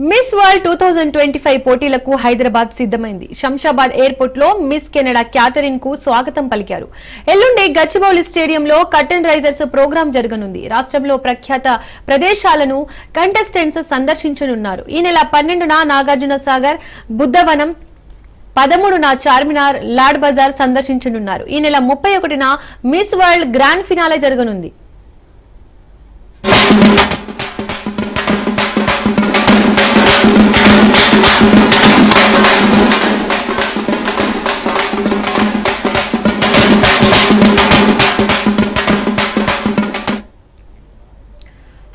Miss world 2025 పోటీలకు హైదరాబాద్ సిద్ధమైంది. Shamshabad airport లో మిస్ కెనడా క్యాథరిన్ కు స్వాగతం పలికారు. ఎల్లుండి గచ్చిబౌలి స్టేడియంలో కర్టన్ రైజర్స్ ప్రోగ్రాం జరగనుంది. రాష్ట్రంలో ప్రఖ్యాత ప్రదేశాలను కంటెస్టెంట్స్ సందర్శించనున్నారు. ఈ నెల 12న నాగార్జున సాగర్, బుద్ధవనం, 13న చార్మినార్, లాడ్ బజార్ సందర్శించనున్నారు. ఈ నెల 31న మిస్ వరల్డ్ గ్రాండ్ ఫినాలే జరగనుంది.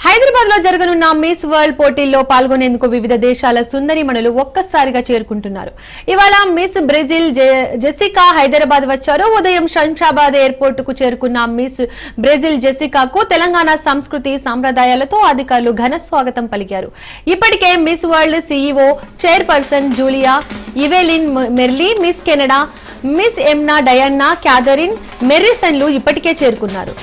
హైదరాబాద్ లో జరగనున్న మిస్ వరల్డ్ పోటీల్లో పాల్గొనేందుకు వివిధ దేశాల సుందరిమణులు ఒక్కసారిగా చేరుకుంటున్నారు. ఇవాళ మిస్ బ్రెజిల్ జెసికా హైదరాబాద్ వచ్చారు. ఉదయం శంషాబాద్ ఎయిర్పోర్ట్ కు చేరుకున్న మిస్ బ్రెజిల్ జెసికాకు తెలంగాణ సంస్కృతి సంప్రదాయాలతో అధికారులు ఘన స్వాగతం పలికారు. ఇప్పటికే Miss World CEO chairperson Julia Evelyn Morley, Miss Canada Miss Emma Diana Catherine మెర్రిసన్లు ఇప్పటికే చేరుకున్నారు.